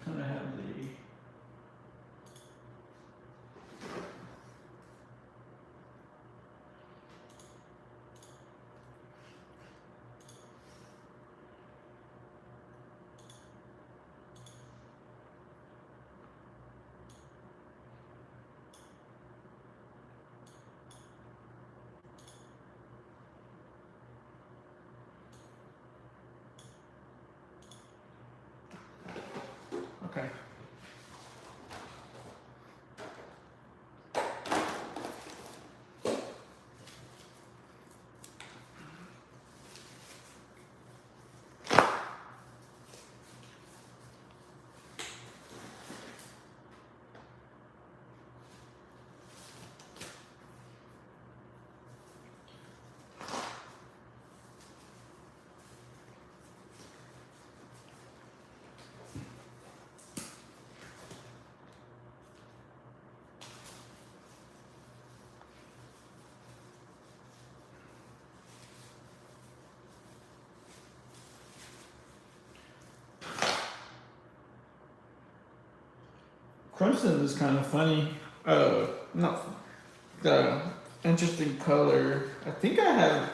Kind of have the okay. Crimson is kind of funny. No, the interesting color. I think I have.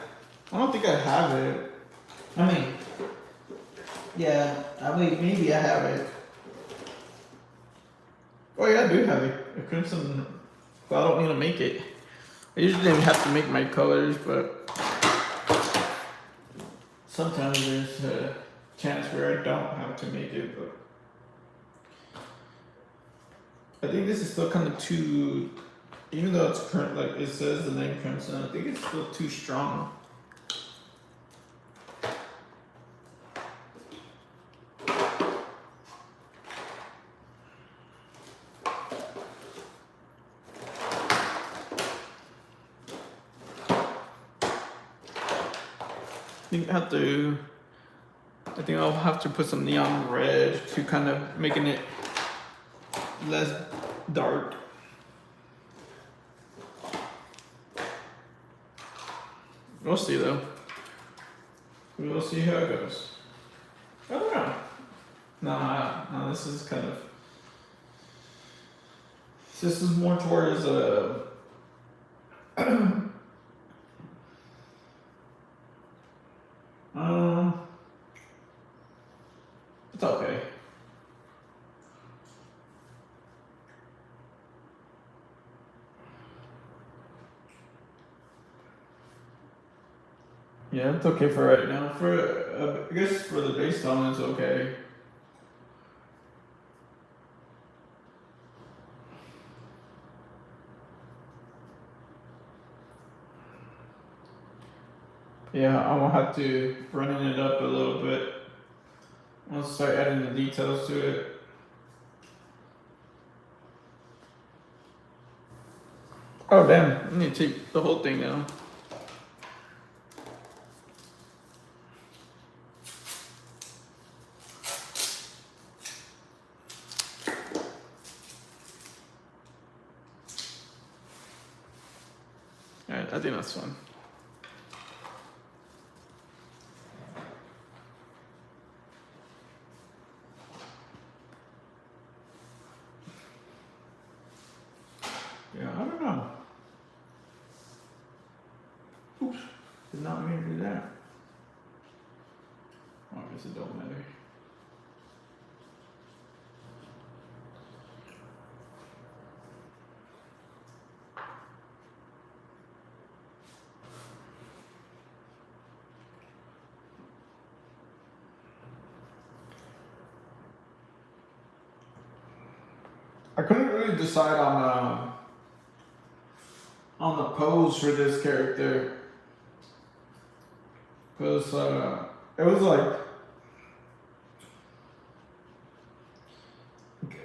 I don't think I have it. I mean, yeah. I mean, maybe I have it. Oh yeah, I do have it. A crimson. Well, I don't need to make it. I usually don't have to make my colors, but sometimes there's a chance where I don't have to make it. But I think this is still kind of too, even though it's current, like it says the name crimson, I think it's still too strong. I think I'll have to put some neon red to kind of making it less dark. We'll see though. We'll see how it goes. I don't know. No, this is kind of. This is more towards it's okay. Yeah, it's okay for right now. For I guess for the base tone, it's okay. Yeah, I'm gonna have to running it up a little bit. I'll start adding the details to it. Oh damn! I need to take the whole thing down. Alright, I think that's fun. Yeah, I don't know. Oops, did not mean to do that. Oh, I guess it don't matter. I couldn't really decide on the pose for this character because it was like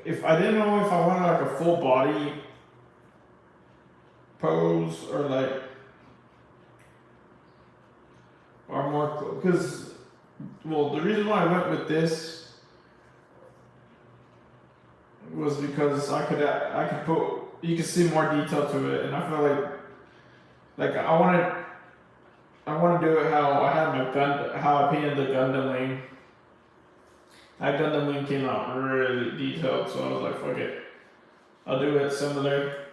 if I didn't know if I wanted like a full body pose or like or more because well the reason why I went with this was because I could put you could see more detail to it and I feel like I want to do it how I had my gun how I painted the Gundam wing That Gundam Wing came out really detailed, so I was like, fuck it. I'll do it similar.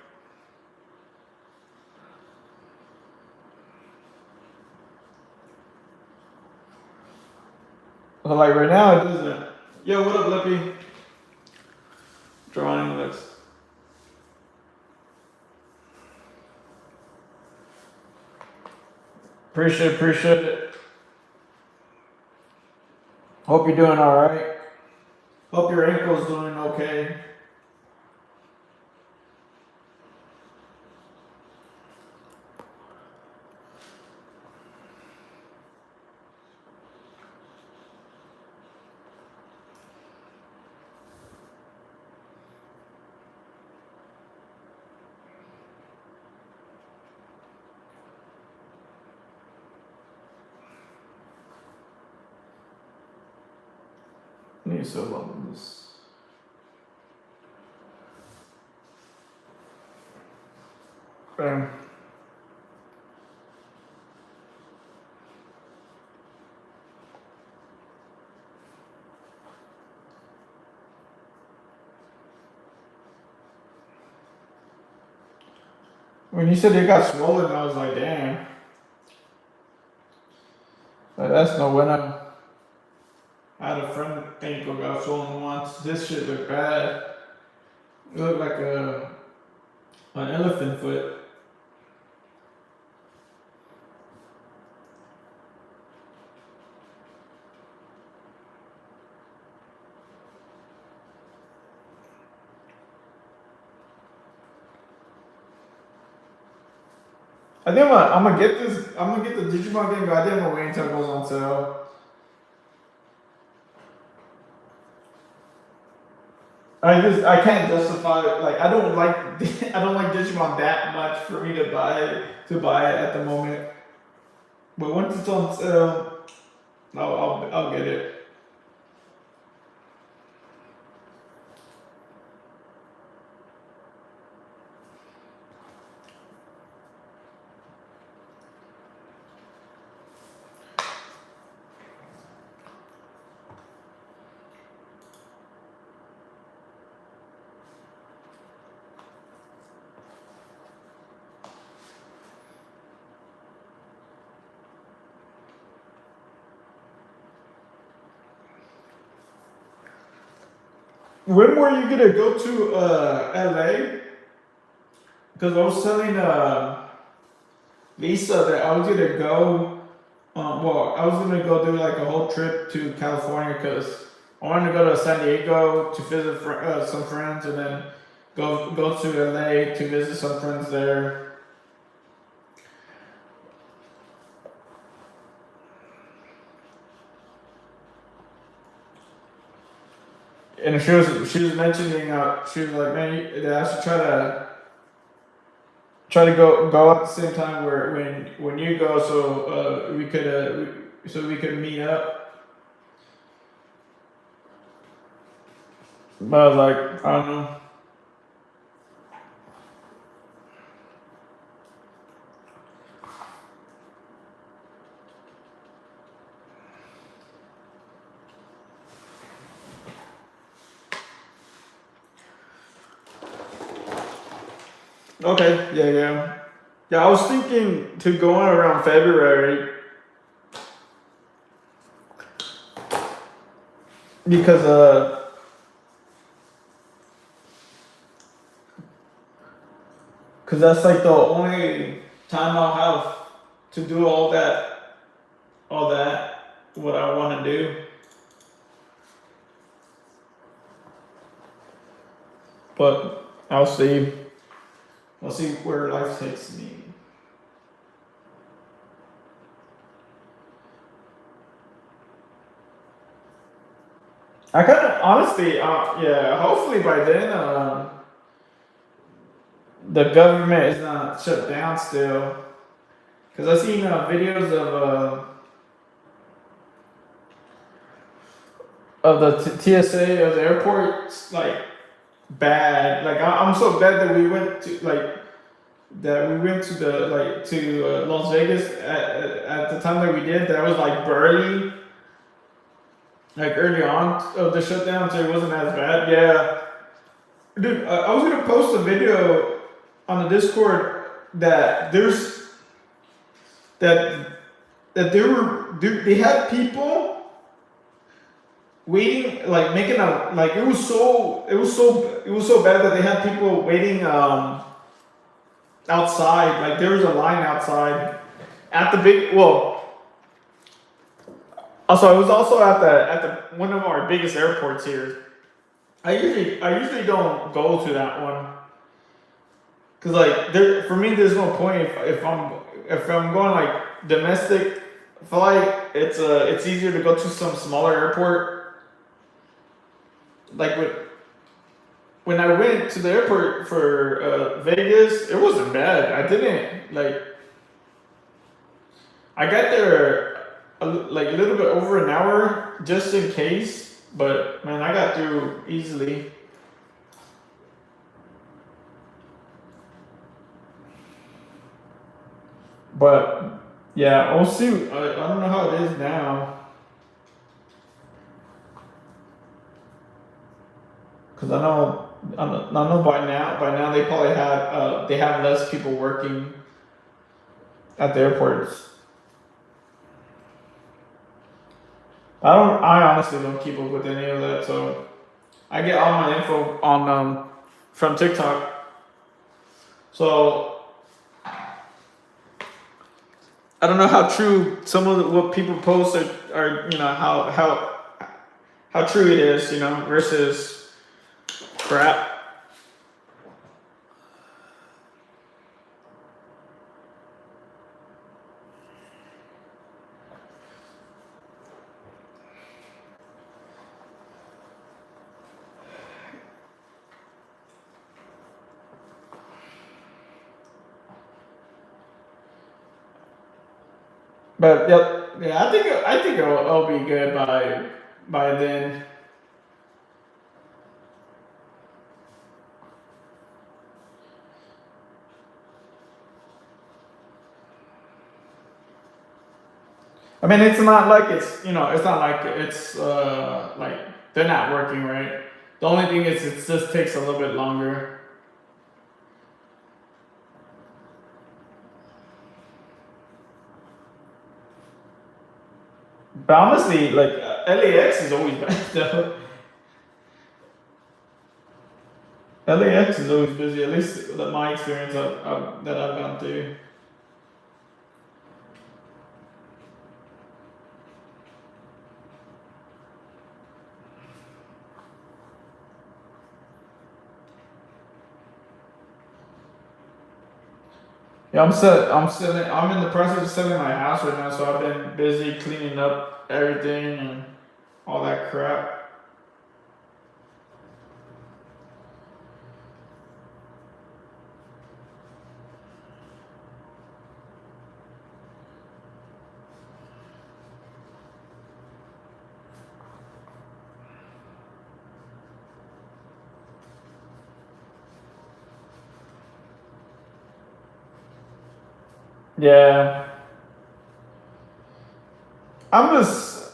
But like right now, it doesn't. Yo, what up, Lippy? Drawing looks. Appreciate it. Hope you're doing all right. Hope your ankle's doing okay. I need so long this. Bam. When you said it got swollen, I was like, damn. But that's no bueno. I had a friend ankle got swollen once. This shit looked bad. It looked like an elephant foot. I think I'm gonna get this. I'm gonna get the Digimon game, but I think I'm gonna wait until it goes on sale. I can't justify it. Like I don't like I don't like Digimon that much for me to buy it at the moment. But once it's on sale, I'll get it. When were you gonna go to LA? Because I was telling Lisa that I was gonna go. Well, I was gonna go do like a whole trip to California because I wanted to go to San Diego to visit some friends, and then go to LA to visit some friends there. And she was mentioning she was like, man, I should try to go at the same time where when you go, so we could meet up. But I was like, I don't know. Okay, yeah. I was thinking to go on around February because that's like the only time I'll have to do all that what I want to do. But I'll see. I'll see where life takes me. I kind of honestly, yeah. Hopefully by then, the government is not shut down still. Cause I've seen videos of the TSA of the airport, like bad. Like I'm so glad that we went to Las Vegas at the time that we did. That was like burly. like early on of the shutdown, so it wasn't as bad. Yeah, dude, I was gonna post a video on the Discord that that they had people waiting, like making a, like it was so bad that they had people waiting outside. Like there was a line outside at the big, well, also it was also at the one of our biggest airports here. I usually don't go to that one because like there, for me there's no point if I'm going like domestic flight. It's easier to go to some smaller airport. Like when I went to the airport for Vegas, it wasn't bad. I didn't like, I got there like a little bit over an hour just in case, but man, I got through easily. But yeah, we'll see. I don't know how it is now because I know by now they have less people working at the airports. I honestly don't keep up with any of that, so I get all my info on from TikTok. So I don't know how true some of what people post are, you know, how true it is, you know, versus crap. But yeah, I think it'll be good by then. I mean, it's not like it's, you know, it's not like it's like they're not working, right? The only thing is it just takes a little bit longer. But honestly, like LAX is always bad though. LAX is always busy. At least that my experience that I've gone through. Yeah, I'm in the process of selling my house right now, so I've been busy cleaning up everything and all that crap. Yeah, I'm just,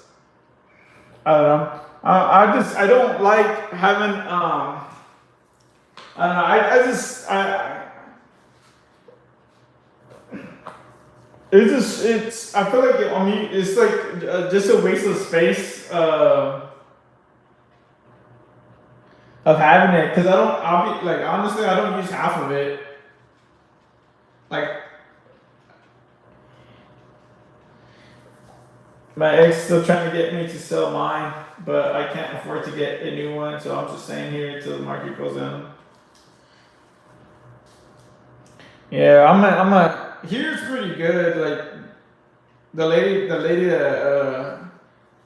I don't know. I don't like having I don't know. I just it's I feel like I mean it's like just a waste of space of having it because I'll be like honestly I don't use half of it. Like my ex still trying to get me to sell mine, but I can't afford to get a new one, so I'm just staying here until the market goes down. Yeah, I'm a here's pretty good. Like the lady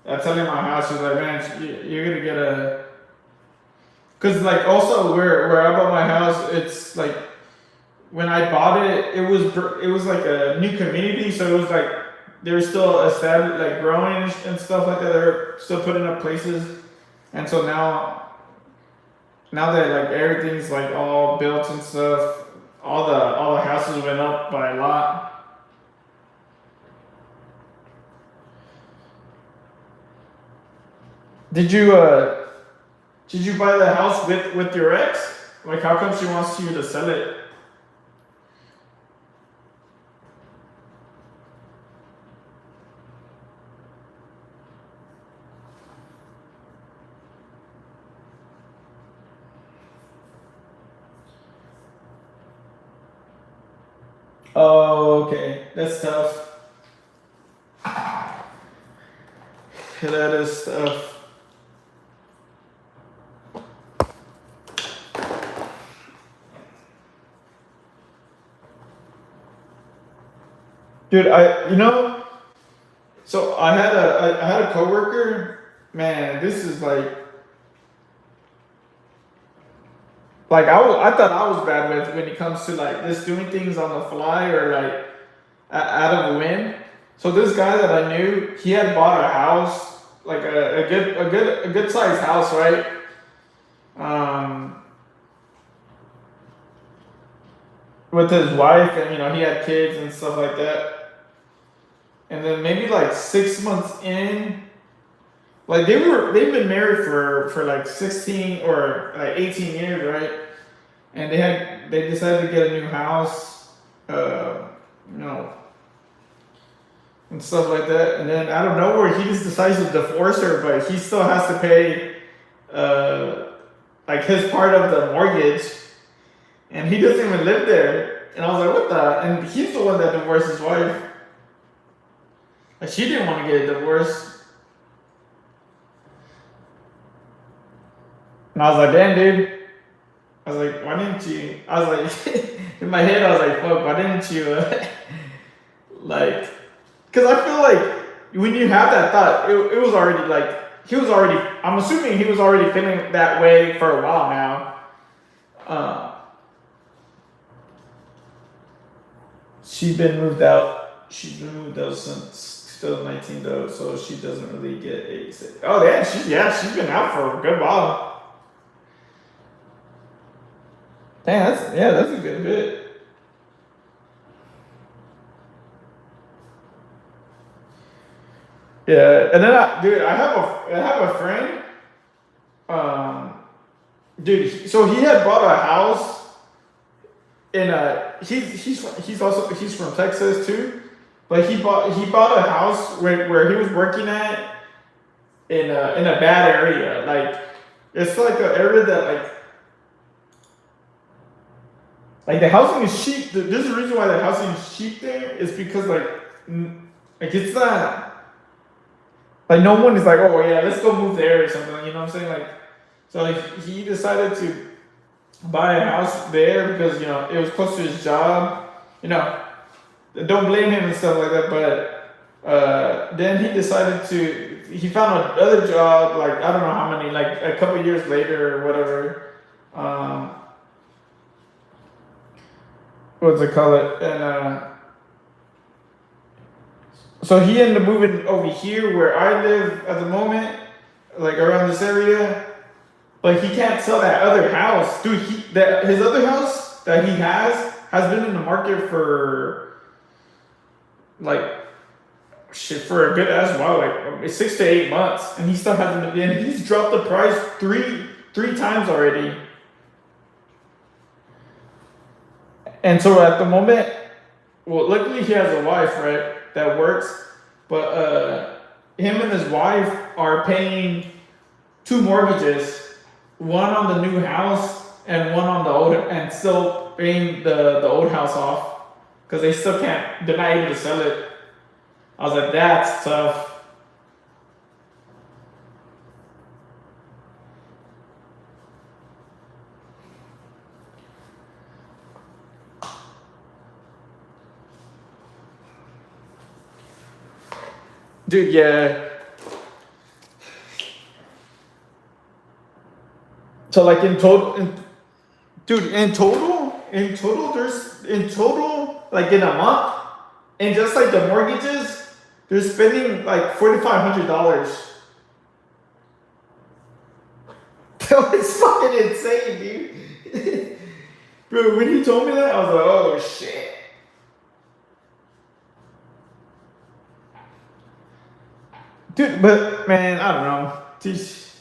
that's selling my house, she's like, man, you're gonna get a, cause like also where I bought my house, it's like when I bought it, it was like a new community, so it was like they were still established, like growing and stuff like that. They're still putting up places, and so now that like everything's like all built and stuff, all the houses went up by a lot. Did you did you buy the house with your ex? Like, how come she wants you to sell it? Oh, okay, that's tough. That is tough. Dude, so I had a coworker. Man, this is like I thought I was bad with when it comes to like just doing things on the fly or like out of the wind. So this guy that I knew, he had bought a house, like a good sized house, right? Um, with his wife, and he had kids and stuff like that. And then maybe like 6 months in, like they've been married for like 16 or like 18 years, right? And they decided to get a new house, you know, and stuff like that. And then out of nowhere, he just decides to divorce her, but he still has to pay like his part of the mortgage, and he doesn't even live there. And I was like, what the? And he's the one that divorced his wife. Like, she didn't want to get a divorce. And I was like, damn, dude. I was like, why didn't you? I was like, in my head, I was like, fuck, why didn't you, like, because I feel like when you have that thought, it was already like, I'm assuming he was already feeling that way for a while now. She's been moved out. She's been moved out since 2019 though, so she doesn't really get a. Oh yeah, she's been out for a good while. Damn, that's a good bit. Yeah, and then dude, I have a friend. Um, dude, so he had bought a house in a. He's from Texas too, but he bought a house where he was working at in a bad area. Like, it's like an area that like the housing is cheap. There's a reason why the housing is cheap there is because like it's not like no one is like, oh yeah, let's go move there or something. You know what I'm saying? Like, so like he decided to buy a house there because it was close to his job. You know, don't blame him and stuff like that. But then he decided to. He found another job. Like, I don't know how many. Like a couple years later or whatever. What's it call it? And so he ended up moving over here where I live at the moment, like around this area. But he can't sell that other house, dude. His other house that he has been in the market for like shit for a good ass while, like 6 to 8 months, and he still hasn't. And he's dropped the price three times already. And so at the moment, well, luckily he has a wife, right, that works. But him and his wife are paying two mortgages, one on the new house and one on the old, and still paying the old house off because they still can't. They're not able to sell it. I was like, that's tough. Dude, yeah. So like dude, in total, like in a month, and just like the mortgages, they're spending like $4,500. That was fucking insane, dude. Bro, when he told me that, I was like, oh shit. Dude, but man, I don't know. Jeez,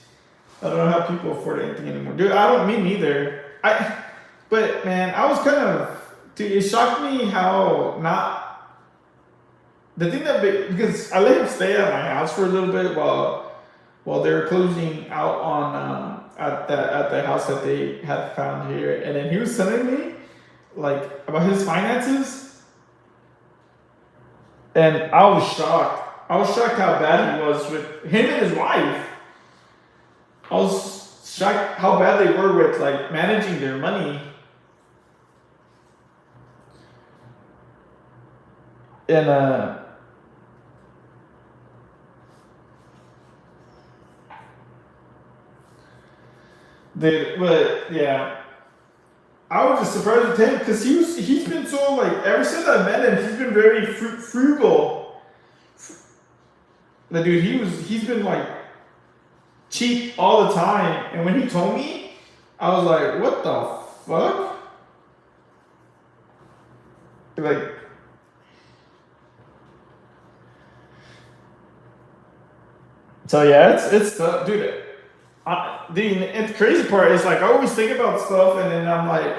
I don't know how people afford anything anymore, dude. I don't mean neither. But man, I was kind of, dude. It shocked me how not the thing because I let him stay at my house for a little bit while they were closing out on at the house that they had found here, and then he was telling me like about his finances, and I was shocked. I was shocked how bad he was with him and his wife. I was shocked how bad they were with like managing their money. And but yeah, I was just surprised with him because he's been so like ever since I met him, he's been very frugal. The dude, he's been like cheap all the time, and when he told me, I was like, what the fuck? Like, so yeah, it's dude. The crazy part is like I always think about stuff, and then I'm like,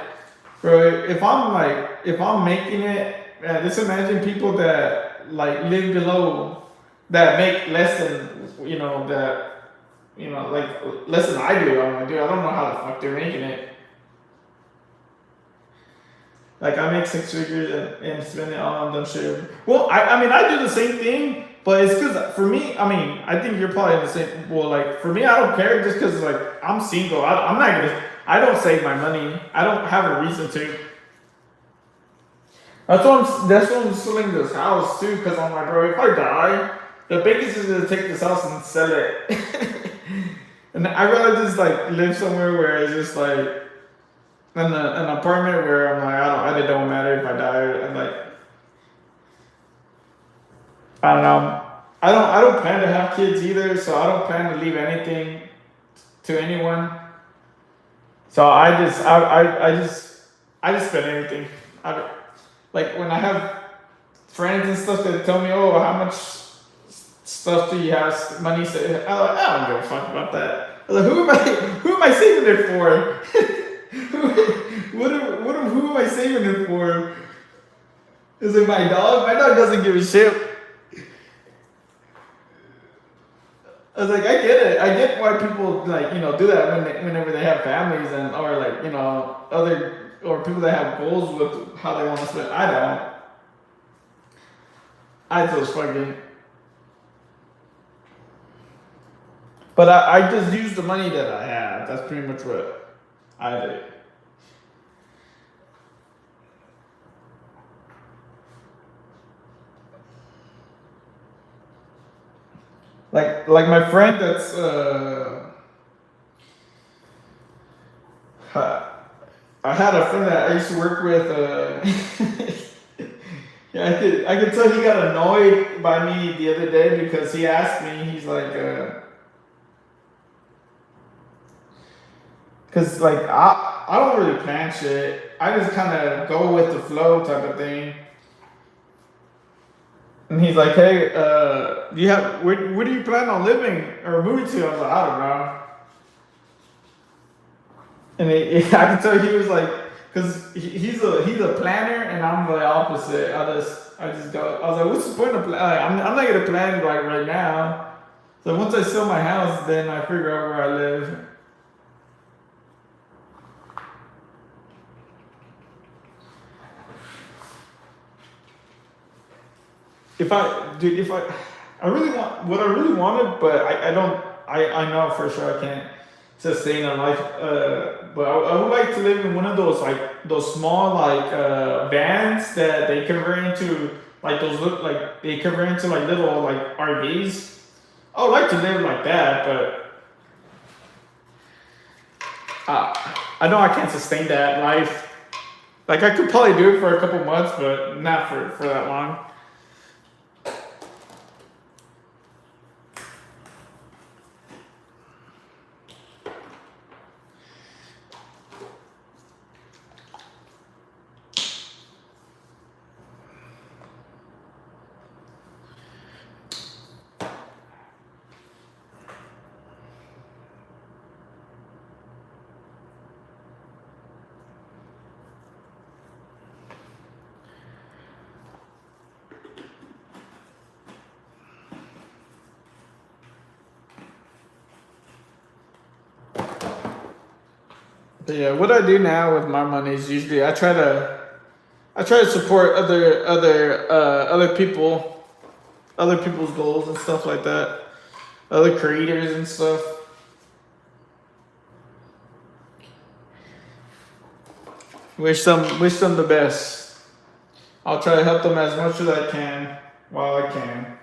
bro, if I'm making it, just imagine people that like live below, that make less than like less than I do. I'm like, dude, I don't know how the fuck they're making it. Like I make six figures and spend it on them shit. Well, I mean I do the same thing, but it's because for me, I mean I think you're probably in the same. Well, like for me, I don't care just because like I'm single. I'm not gonna. I don't save my money. I don't have a reason to. That's why I'm selling this house too, because I'm like, bro, if I die, the biggest is gonna take this house and sell it. And I rather just like live somewhere where it's just like an apartment where I'm like, it don't matter if I die. I'm like, I don't know. I don't plan to have kids either, so I don't plan to leave anything to anyone. So I just spend everything. Like when I have friends and stuff that tell me, oh, how much stuff do you have, money? I don't give a fuck about that. I'm like, who am I saving it for? Who am I saving it for? Is it my dog? My dog doesn't give a shit. I was like, I get it. I get why people like do that whenever they have families and or like other or people that have goals with how they want to spend. I don't. I just fucking. But I just use the money that I have. That's pretty much what I do. Like my friend that's I had a friend that I used to work with. Yeah, I could tell he got annoyed by me the other day because he asked me. He's like, because like I don't really plan shit. I just kind of go with the flow type of thing. And he's like, hey, do you have where do you plan on living or moving to? I was like, I don't know. And I can tell he was like, because he's a planner and I'm the opposite. I just go. I was like, what's the point of plan? I'm not gonna plan right now. So once I sell my house, then I figure out where I live. If I really want what I really wanted, but I don't. I know for sure I can't sustain a life. But I would like to live in one of those small vans that they convert into those look like they convert into little RVs. I would like to live like that, but I know I can't sustain that life. Like I could probably do it for a couple months, but not for that long. But yeah, what I do now with my money is usually I try to support other people, other people's goals and stuff like that, other creators and stuff. Wish them the best. I'll try to help them as much as I can while I can.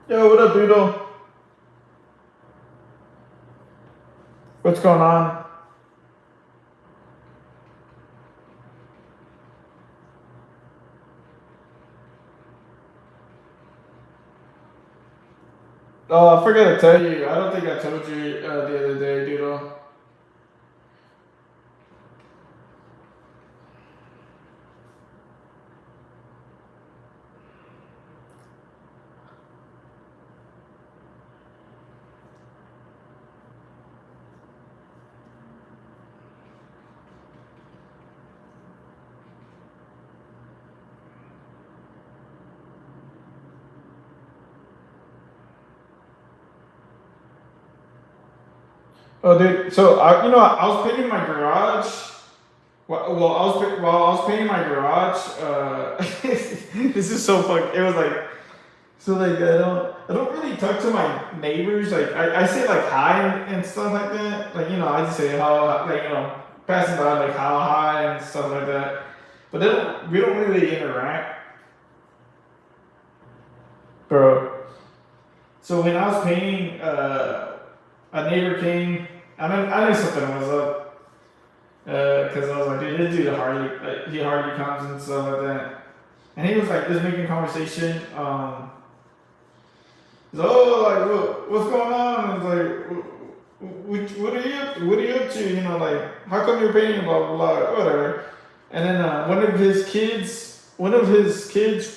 Yo, what up, Doodle? What's going on? Oh, I forgot to tell you. I don't think I told you the other day, Doodle. Oh, dude. So I was painting my garage. While I was painting my garage. This is so fuck. It was like so like I don't really talk to my neighbors. Like I say like hi and stuff like that. Like I just say how like passing by like how hi and stuff like that. But we don't really interact, bro. So when I was painting, a neighbor came. I knew something was up because I was like, dude, this dude he hardly comes and stuff like that. And he was like, just making conversation. He's like, oh, like what's going on? And it's like, what are you up to? What are you up to? Like how come you're painting? Blah blah blah, whatever. And then one of his kid's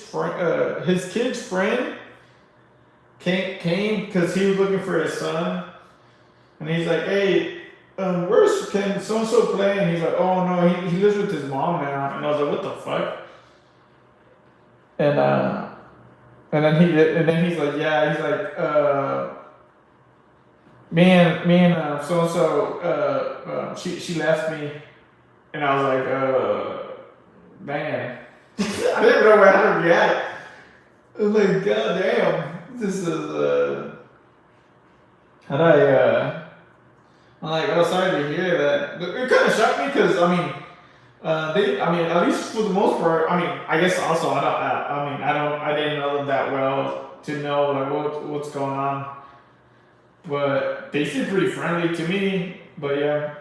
friend came because he was looking for his son. And he's like, hey, where's can so and so play? And he's like, oh no, he lives with his mom now. And I was like, what the fuck? And he's like, yeah, he's like, me and so and so, she left me. And I was like, man, I didn't know how to react. I was like, god damn, this is how do I'm like, oh, sorry to hear that. It kind of shocked me because at least for the most part, I guess also I didn't know them that well to know like what's going on, but they seemed pretty friendly to me. But yeah,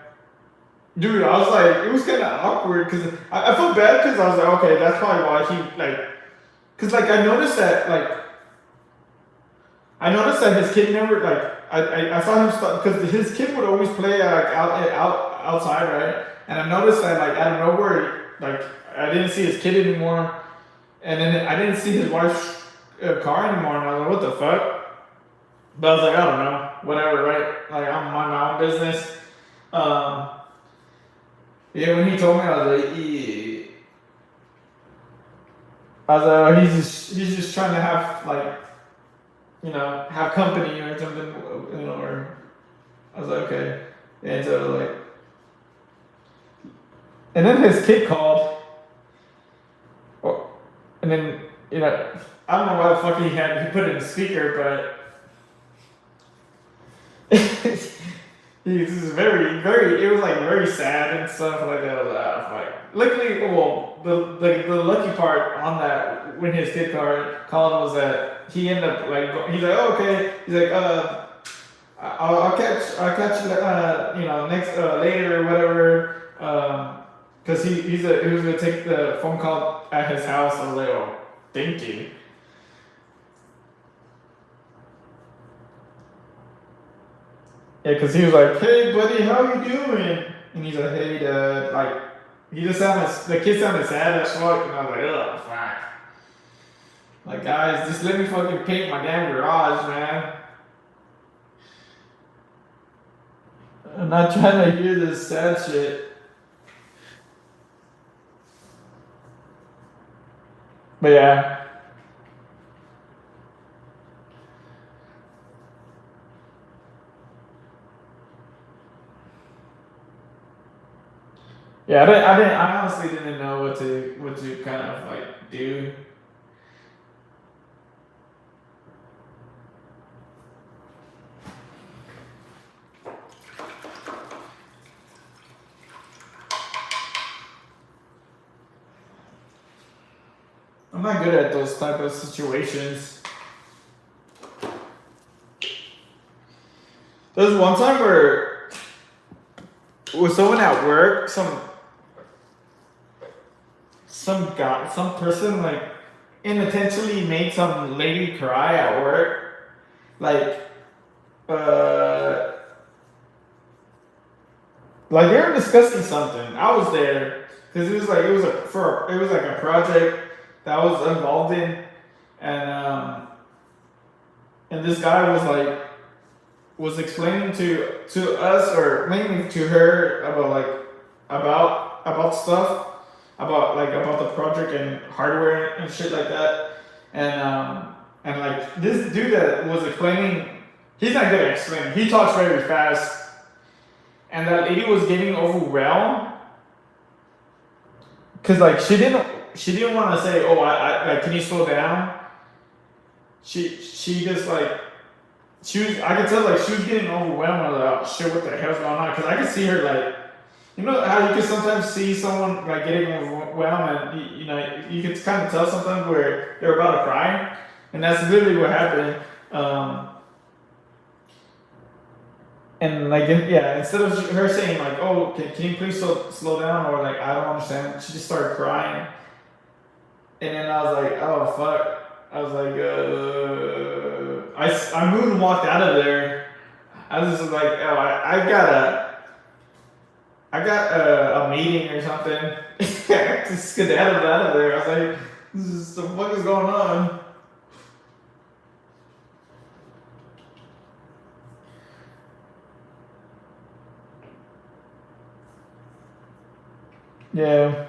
dude, I was like, it was kind of awkward because I felt bad because I was like, okay, that's probably why he like, because like I noticed that his kid never like. I saw him start because his kid would always play like outside, right? And I noticed that like out of nowhere, like I didn't see his kid anymore, and then I didn't see his wife's car anymore. And I was like, what the fuck? But I was like, I don't know, whatever, right? Like I'm on my own business. Um, yeah, when he told me, I was like, yeah. I was like, oh, he's just trying to have like, have company or something, or I was like, okay. And so like, and then his kid called, oh, and then I don't know why the fuck he put it in speaker, but he's just very. It was like very sad and stuff like that. I was like, oh, fuck. Luckily, well, the lucky part on that when his kid called was that he ended up like he's like, oh, okay, he's like, I'll catch you, next later or whatever. Cause he was gonna take the phone call at his house. I was like, oh, thank you. Yeah, cause he was like, hey buddy, how you doing? And he's like, hey dad, like the kid sounded sad as fuck, and I was like, oh fuck. Like guys, just let me fucking paint my damn garage, man. I'm not trying to hear this sad shit. But yeah. Yeah, I honestly didn't know what to kind of like do. I'm not good at those type of situations. There's one time where with someone at work, some person like inattentionally made some lady cry at work, like uh like they were discussing something. I was there because it was like a project that I was involved in, and and this guy was explaining to us or mainly to her about stuff about the project and hardware and shit like that, and like this dude that was explaining, he's not good at explaining. He talks very fast, and that lady was getting overwhelmed because like she didn't want to say, oh, I like, can you slow down. She just like I could tell like she was getting overwhelmed. I was like, oh shit, what the hell's going on? Because I could see her like, you know how you can sometimes see someone like getting overwhelmed, and you can kind of tell sometimes where they're about to cry, and that's literally what happened. And like, yeah, instead of her saying like, oh, can you please slow down, or like, I don't understand, she just started crying, and then I was like, oh fuck. I was like, I moved and walked out of there. I was just like, oh, I got a meeting or something. I just skedaddled out of there. I was like, the fuck is going on? Yeah.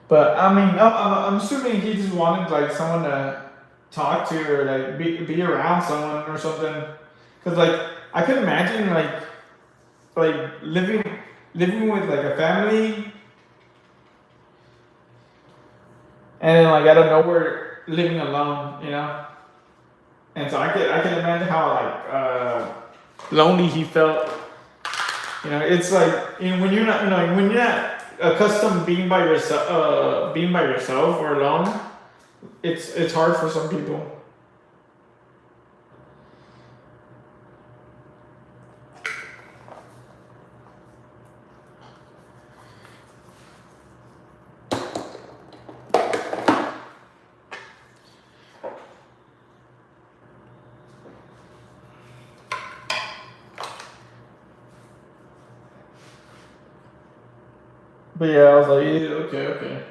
But I mean, I'm assuming he just wanted like someone to talk to, or like be around someone or something. Cause like I could imagine like living with like a family, and then like out of nowhere living alone, And so I can imagine how lonely he felt. It's like when you're not when you're not accustomed being by yourself or alone. It's hard for some people. But yeah, I was like, yeah, okay.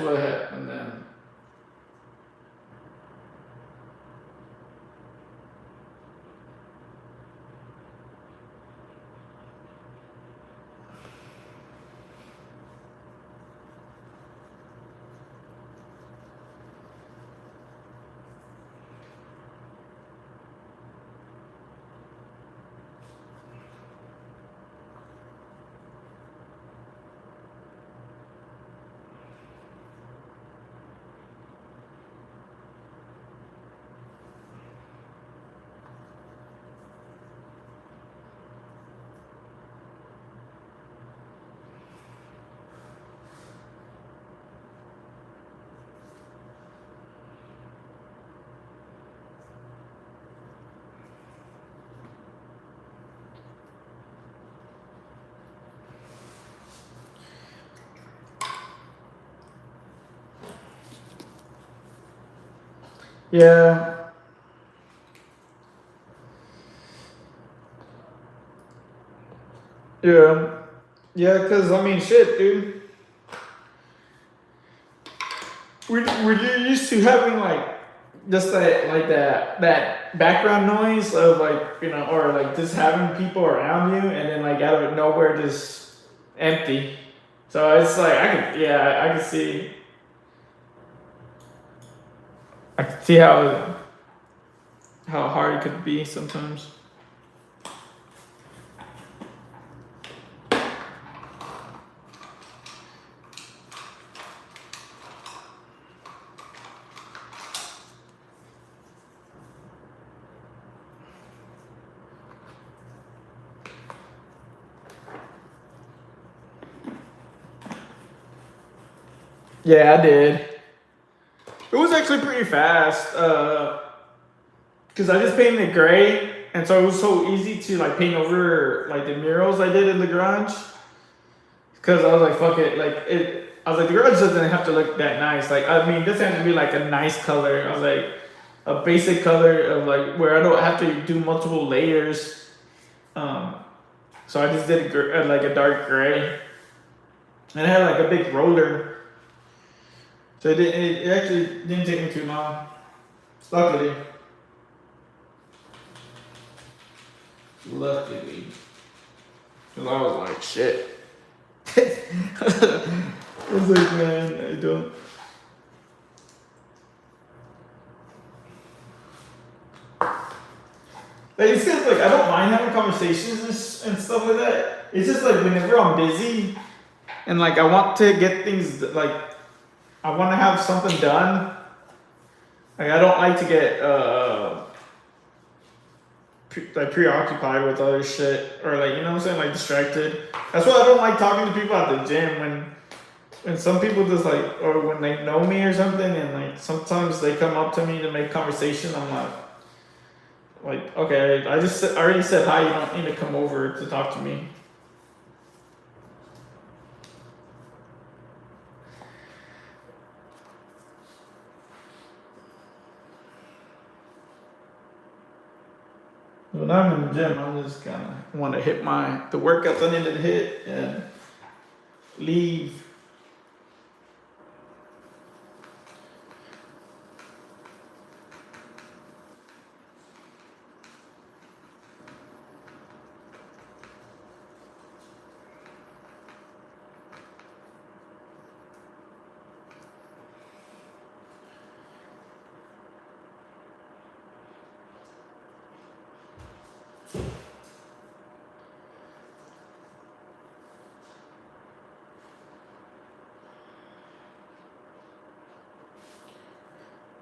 what happened then. Yeah. Yeah. Yeah, because, I mean, shit, dude. We're used to having, like, just that, like, that background noise of, like, or, like, just having people around you, and then, like, out of nowhere, just empty. So it's like, I can see. I can see how hard it could be sometimes. Yeah, I did. It was actually pretty fast. Because I just painted it gray, and so it was so easy to like paint over like the murals I did in the garage. Because I was like, fuck it, like it. I was like, the garage doesn't have to look that nice. Like, I mean, this has to be like a nice color. I was like, a basic color of like where I don't have to do multiple layers. So I just did like a dark gray, and it had like a big roller. So it actually didn't take me too long. Luckily. Luckily. Because I was like, shit. I was like, man, I don't. Like, it's just like, I don't mind having conversations and stuff like that. It's just like, whenever I'm busy and like, I want to get things, like, I want to have something done. Like, I don't like to get, like preoccupied with other shit or like what I'm saying, like distracted. That's why I don't like talking to people at the gym when some people just like, or when they know me or something, and like sometimes they come up to me to make conversation. I'm like okay, I already said hi. You don't need to come over to talk to me. When I'm in the gym, I'm just kind of want to hit the workouts I need to hit and leave.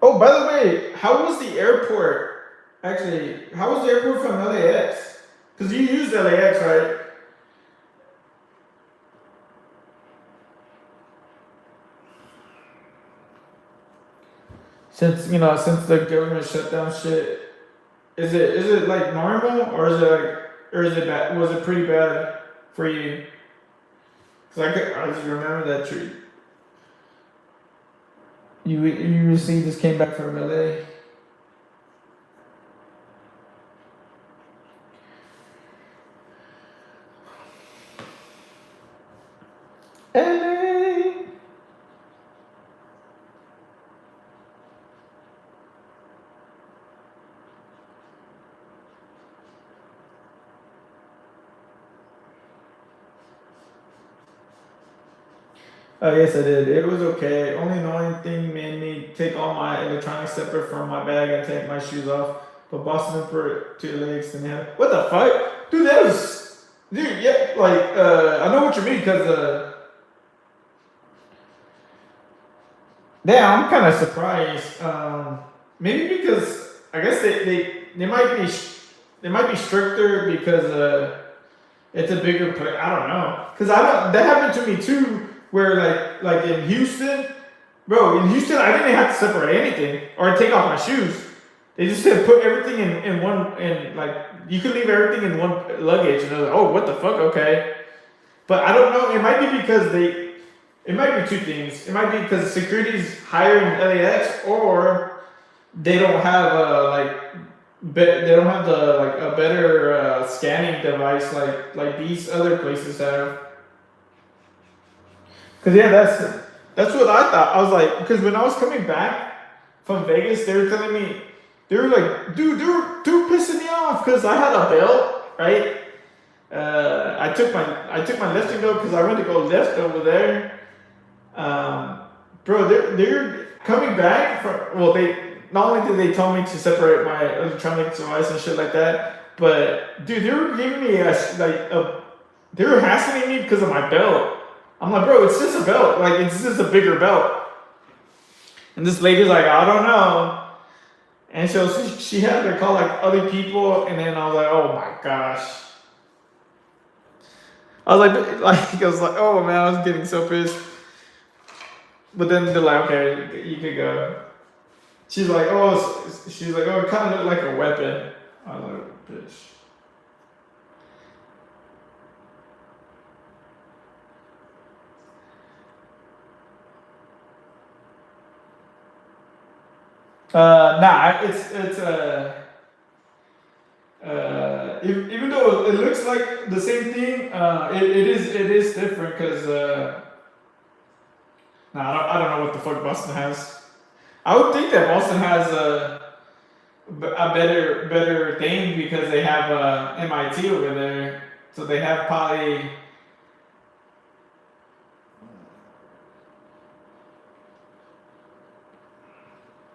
Oh, by the way, how was the airport? Actually, how was the airport from LAX? Because you used LAX, right? Since the government shut down shit, is it like normal or is it bad? Was it pretty bad for you? Cause I just remember that you recently just came back from LA. LA. Yes, I did. It was okay. Only annoying thing made me take all my electronics separate from my bag and take my shoes off. But Boston for 2 legs and have what the fuck, dude? That was, dude. Yeah, like I know what you mean because damn, I'm kind of surprised. Maybe because I guess they might be they might be stricter because it's a bigger play. I don't know. Cause I don't. That happened to me too. Where like in Houston, bro. In Houston, I didn't have to separate anything or take off my shoes. They just said put everything in one. And like you could leave everything in one luggage. And I was like, oh, what the fuck? Okay. But I don't know. It might be because they. It might be two things. It might be because security's higher in LAX, or they don't have they don't have the like a better scanning device like these other places have. Cause yeah, that's what I thought. I was like, because when I was coming back from Vegas, they were telling me they were like, dude, they were pissing me off because I had a belt, right? I took my lifting belt because I went to go lift over there. Bro, they're coming back from. Well, they not only did they tell me to separate my electronic device and shit like that, but dude, they were giving me they were hassling me because of my belt. I'm like, bro, it's just a belt. Like, it's just a bigger belt. And this lady's like, I don't know. And so she had to call like other people, and then I was like, oh my gosh. I was like, oh man, I was getting so pissed. But then they're like, okay, you could go. She's like, oh, it kind of looked like a weapon. I was like, bitch. Nah, even though it looks like the same thing, it is different because nah, I don't know what the fuck Boston has. I would think that Boston has a better thing because they have MIT over there, so they have probably.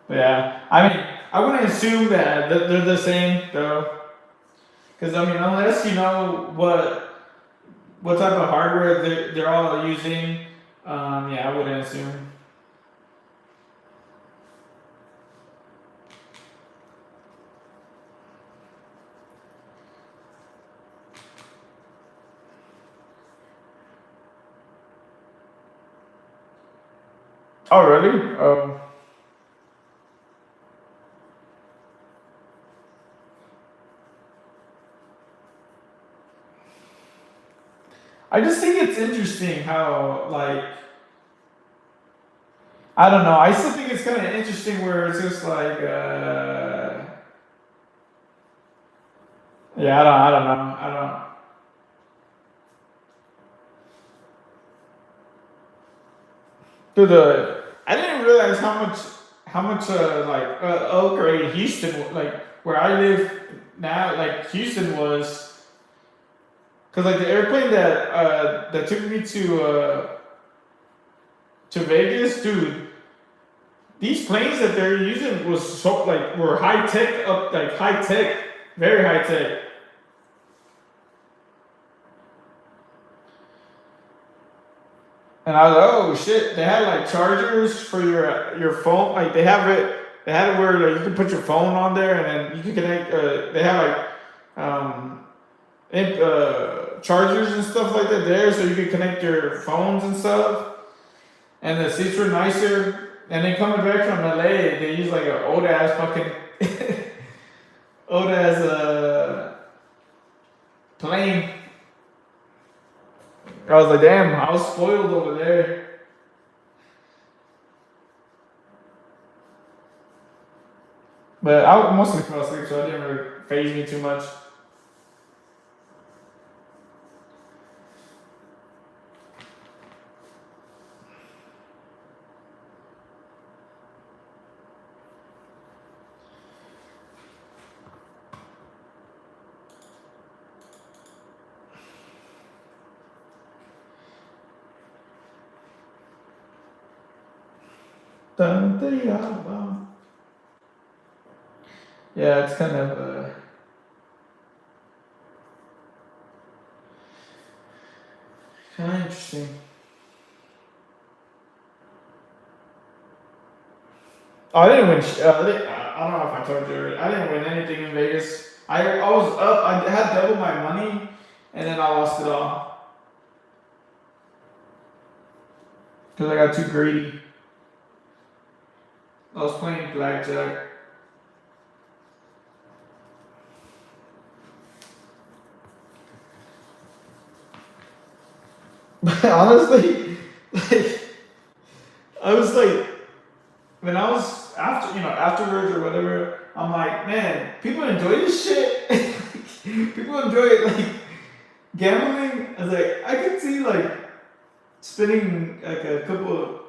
Yeah, I mean, I wouldn't assume that they're the same though, because I mean, unless you know what type of hardware they're all using, yeah, I wouldn't assume. Oh, really? I just think it's interesting how like I don't know. I still think it's kind of interesting where it's just like yeah, I don't know. I don't. Through the I didn't realize how much like upgrade Houston like where I live now like Houston was because like the airplane that took me to Vegas, dude. These planes that they're using was so like were high tech up like high tech, very high tech. And I was like, oh shit, they had like chargers for your phone. Like they had it where like you can put your phone on there and then you can connect. They have like um, chargers and stuff like that there, so you can connect your phones and stuff. And the seats were nicer. And then coming back from LA, they use like an old ass fucking old ass plane. I was like, damn, I was spoiled over there. But I mostly fell asleep, so it didn't really phase me too much. Dun, dun, yeah, it's kind of interesting. Oh, I didn't win. I don't know if I told you already. I didn't win anything in Vegas. I was up. I had double my money, and then I lost it all because I got too greedy. I was playing blackjack. But honestly, like, I was like, when I was afterwards or whatever, I'm like, man, people enjoy this shit. People enjoy it, like gambling. I was like, I could see like spending like a couple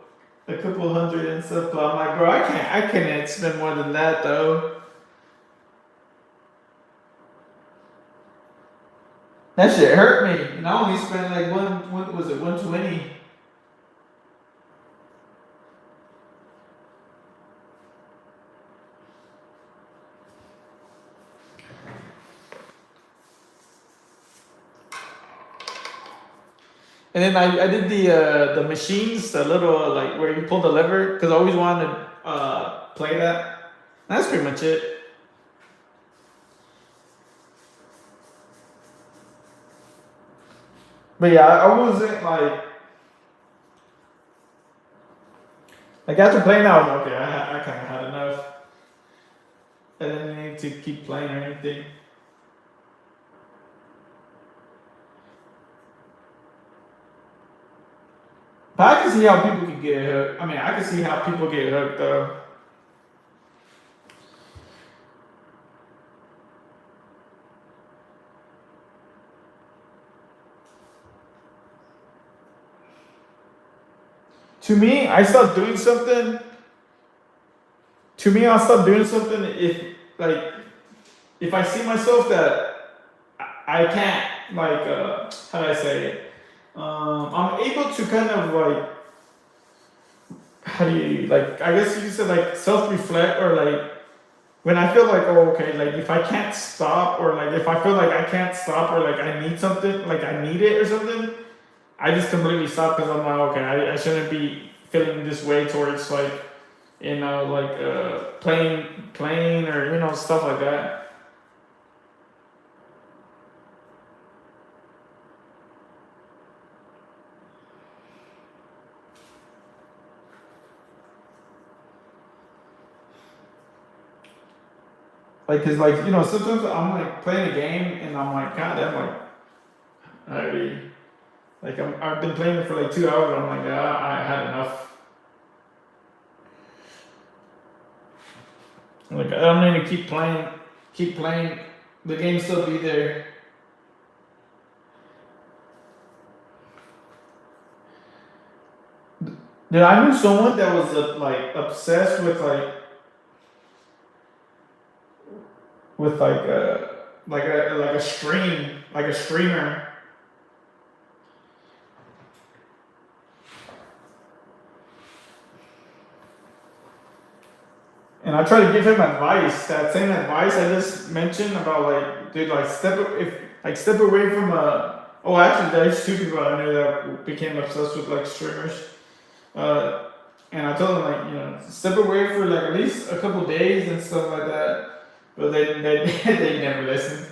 hundred and stuff, but I'm like, bro, I can't spend more than that though. That shit hurt me, and I only spent like one was it 120. And then I did the machines, the little like where you pull the lever, because I always wanted to play that. That's pretty much it. But yeah, I wasn't like after playing that, I was like, okay. I kind of had enough. I didn't need to keep playing or anything. But I can see how people can get hooked. I mean, I can see how people get hooked though. To me, I start doing something. To me, I'll stop doing something like if I see myself that I can't how do I say it? I'm able to kind of like how do you like I guess you could say like self reflect or like when I feel like oh okay like if I can't stop or like if I feel like I can't stop or like I need something like I need it or something I just completely stop because I'm like okay I shouldn't be feeling this way towards like like playing or stuff like that. Like, cause like sometimes I'm like playing a game and I'm like, God, I'm like, I already, like I've been playing it for like 2 hours. I'm like, yeah, I had enough. Like I don't need to keep playing. The game still be there. Dude, I knew someone that was like obsessed with like a stream, like a streamer. And I try to give him advice. That same advice I just mentioned about like, dude, like step away from a. Oh, actually, there's two people I knew that became obsessed with like streamers. Uh, and I told them like, step away for like at least a couple days and stuff like that. But they they never listened.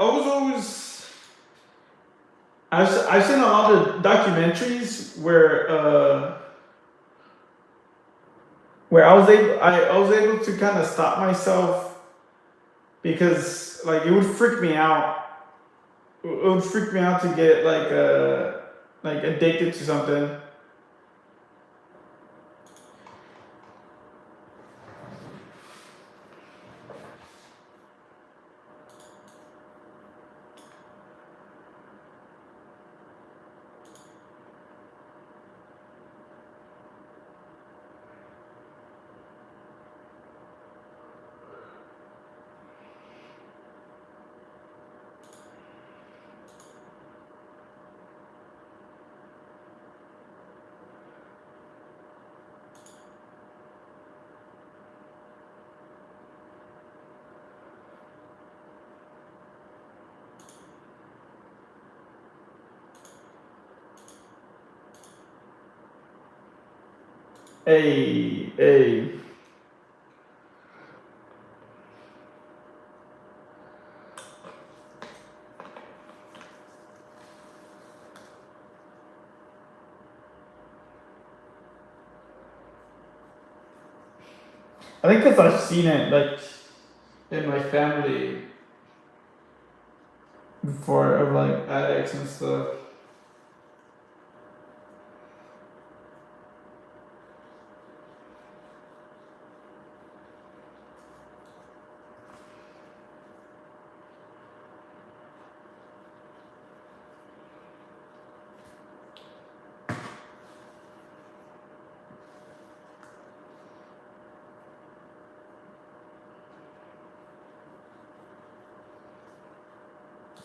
I was always. I've seen a lot of documentaries where I was able to kind of stop myself because like it would freak me out. It would freak me out to get like addicted to something. Hey. I think because I've seen it like in my family before of like addicts and stuff.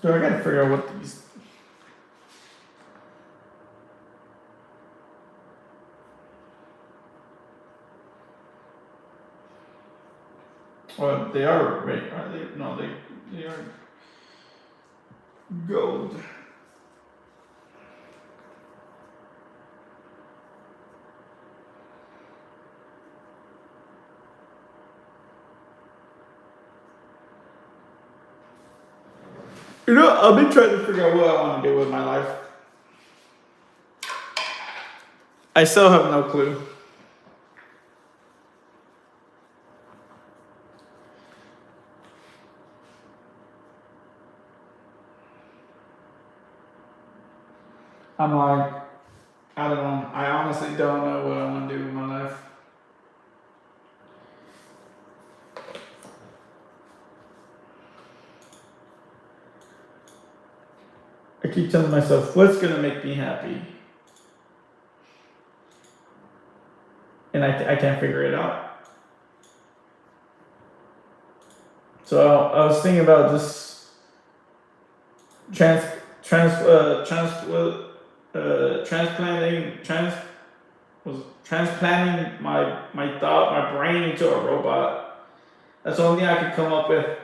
So I gotta figure out what these. Well, they are right, are they? No, they are gold. You know, I've been trying to figure out what I want to do with my life. I still have no clue. I'm like, I don't know. I honestly don't know what I want to do with my life. I keep telling myself, what's gonna make me happy? And I can't figure it out. So I was thinking about just transplanting my thought, my brain into a robot. That's the only thing I could come up with.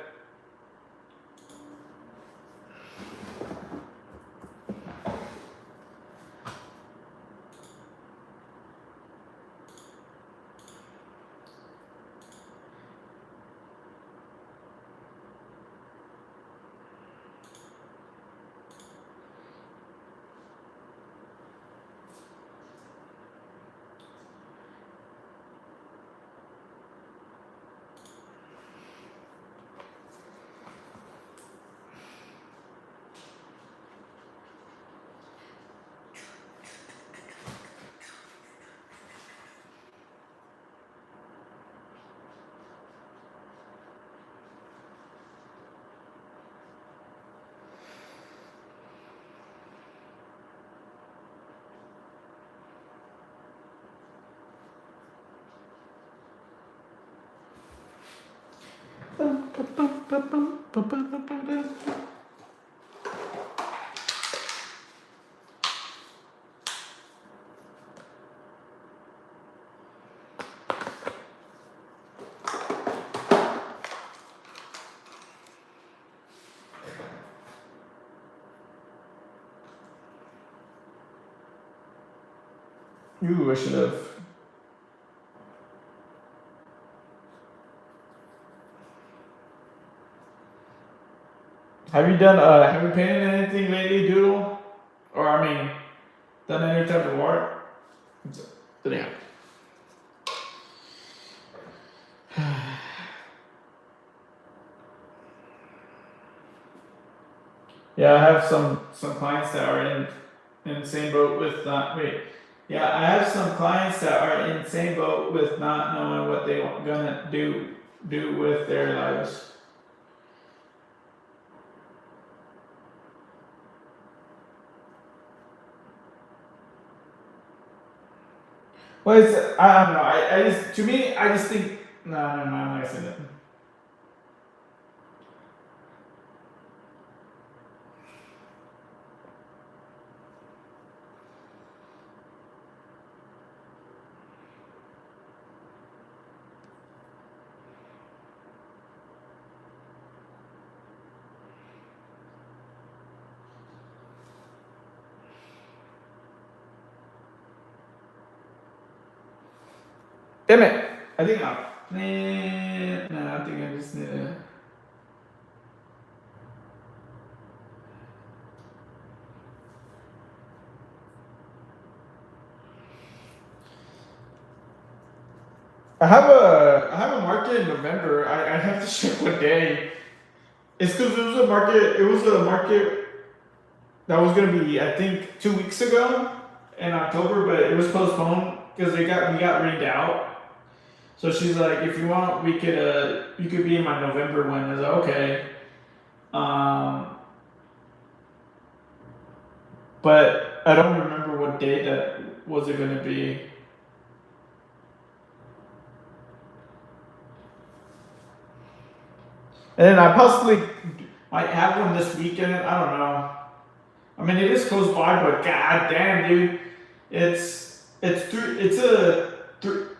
Ooh, I should have. Have you done? Have you painted anything lately, Doodle? Or I mean, done any type of art? Yeah. Yeah, I have some clients that are in the same boat with not wait. Yeah, I have some clients that are in the same boat with not knowing what they gonna do with their lives. Well, I don't know. I just to me I just think no, I'm not gonna say that. Damn it! I think I. Nah, I think I just need to. I have a market in November. I have to check what day. It's because it was a market. It was a market that was gonna be, I think, 2 weeks ago in October, but it was postponed because we got rained out. So she's like, if you want, we could you could be in my November one. I was like, okay. Um, but I don't remember what date that was it gonna be. And then I possibly might have one this weekend. I don't know. I mean, it is close by, but god damn, dude, it's three.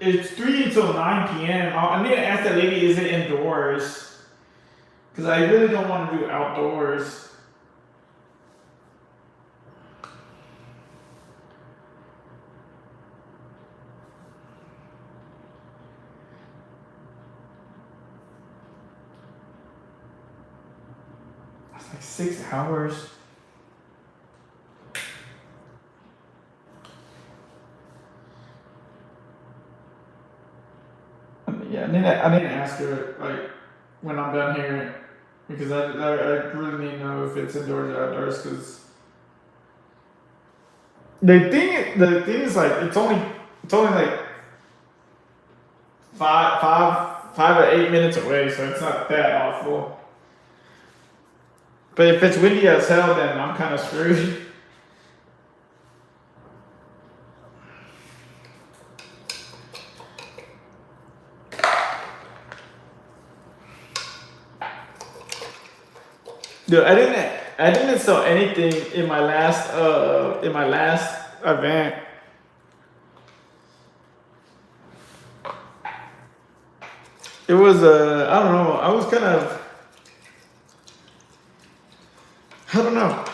It's 3 until 9 p.m. I need to ask that lady, is it indoors? Because I really don't want to do outdoors. It's like 6 hours. Yeah, I need to ask her like when I'm done here because I really need to know if it's indoors or outdoors because the thing is like it's only like 5 or 8 minutes away, so it's not that awful. But if it's windy as hell, then I'm kind of screwed. Dude, I didn't sell anything in my last event. It was I don't know. I was kind of I don't know.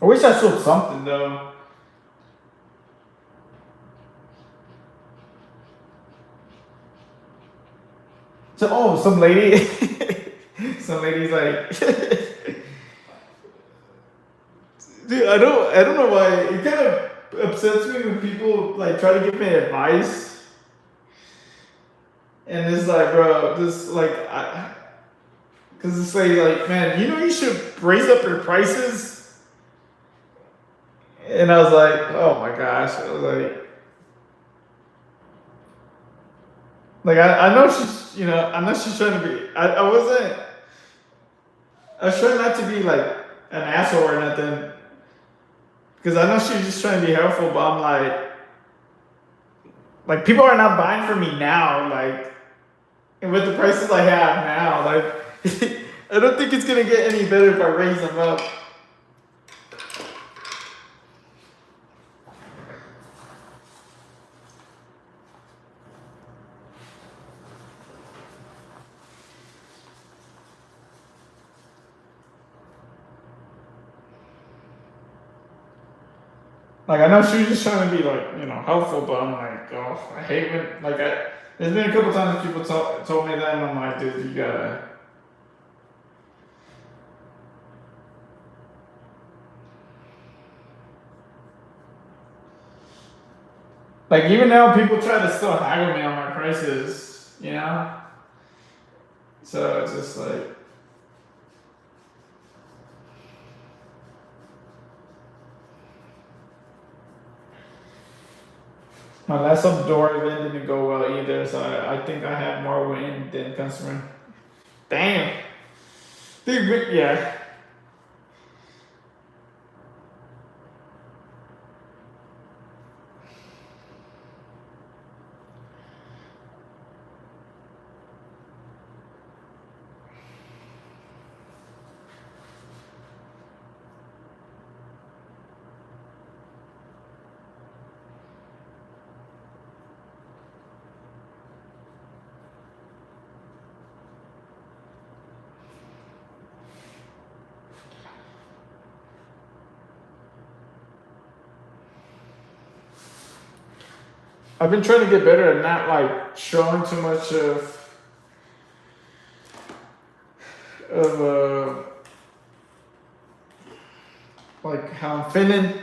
I wish I sold something though. So some lady, some lady's like, dude, I don't know why it kind of upsets me when people like try to give me advice, and it's like, bro, this like because it's like, man, you know, you should raise up your prices, and I was like, oh my gosh, I was like I know she's, you know, I know she's trying to be, I wasn't, I was trying not to be like an asshole or nothing. Because I know she's just trying to be helpful, but I'm like people are not buying from me now, like, and with the prices I have now, like, I don't think it's gonna get any better if I raise them up. Like, I know she was just trying to be like, you know, helpful, but I'm like, oh, I hate when, like, there's been a couple times people told me that, and I'm like, dude, you gotta. Like, even now, people try to still haggle me on my prices, you know? So it's just like, my last outdoor event didn't go well either, so I think I have more win than customer. Damn. Dude, yeah. I've been trying to get better at not like showing too much of like how I'm feeling.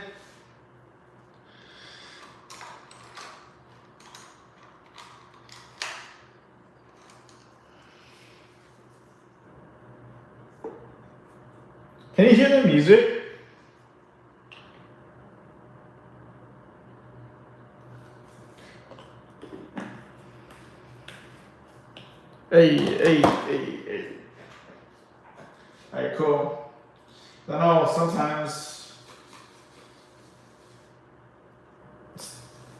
Can you hear the music? Hey. Alright, cool. I know sometimes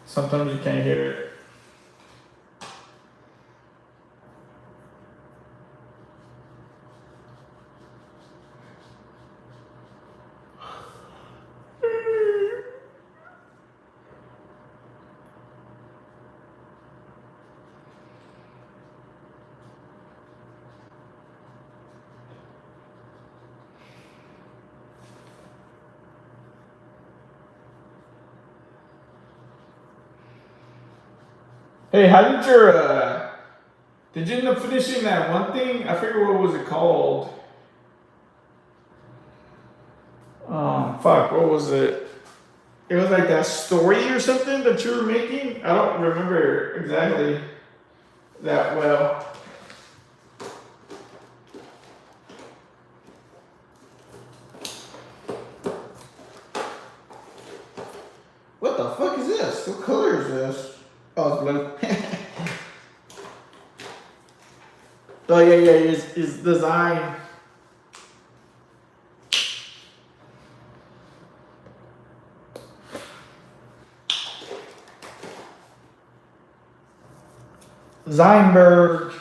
you can't hear it. Hey, how did did you end up finishing that one thing? I forget what was it called. Fuck, what was it? It was like that story or something that you were making. I don't remember exactly that well. What the fuck is this? What color is this? Oh, it's blue. Oh yeah, it's design. Zeinberg.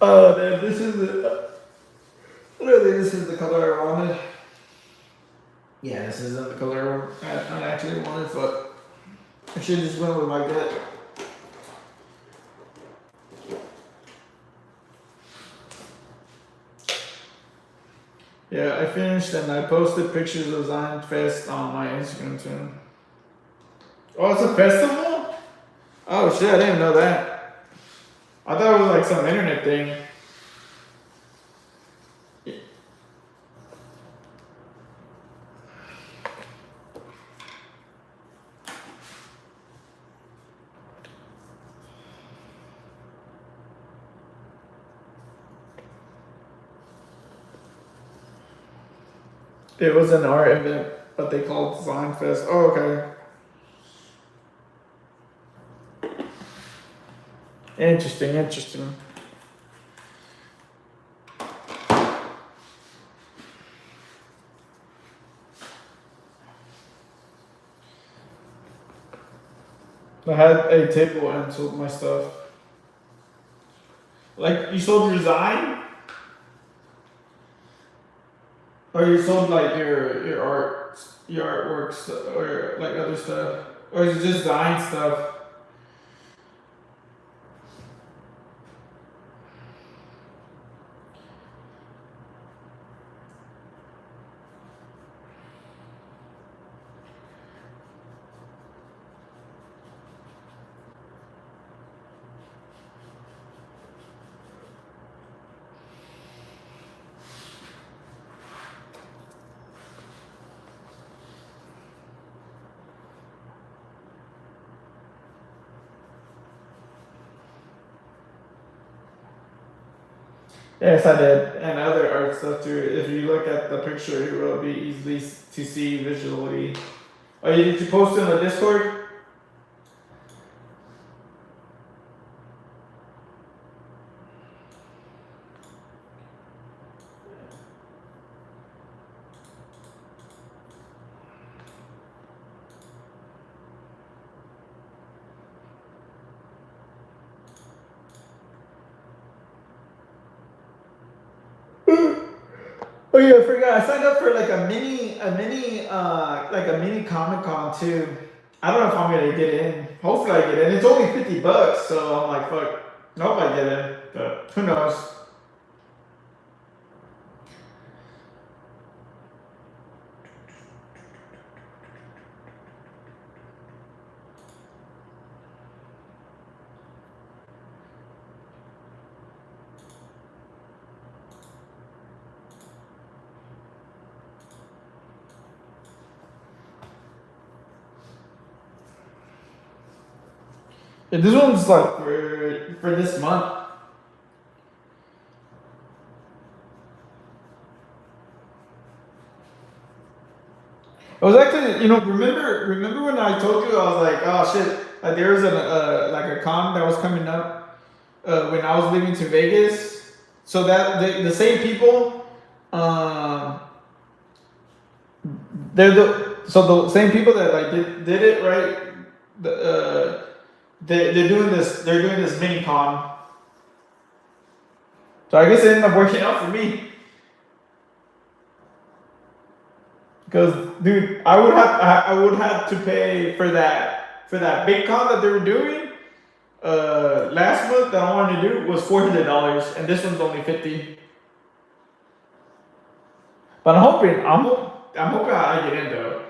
Oh, man, this is the. Literally, this is the color I wanted. Yeah, this isn't the color I actually wanted, but I should just went with my gut. Yeah, I finished and I posted pictures of Zion Fest on my Instagram too. Oh, it's a festival? Oh shit, I didn't know that. I thought it was like some internet thing. It was an art event, but they called it Zion Fest. Oh, okay. Interesting. I had a table and sold my stuff. Like, you sold your Zion? Or you sold like your art, your artworks, or like other stuff? Or is it just Zion stuff? Yes, I did, and other art stuff too. If you look at the picture, it will be easily to see visually. Oh, did you post it in the Discord? Oh yeah, I forgot. I signed up for like a mini Comic Con too. I don't know if I'm gonna get in. Hopefully I get in. It's only $50, so I'm like, fuck. I hope I get in, but who knows? Yeah, this one's like for this month. It was actually, remember when I told you I was like, oh shit, like there was like a con that was coming up when I was leaving to Vegas. So that the same people, um, the same people that like did it right. The they're doing this mini con. So I guess it ended up working out for me because dude, I would have to pay for that big con that they were doing. Last month that I wanted to do was $400, and this one's only 50. But I'm hoping I get in though,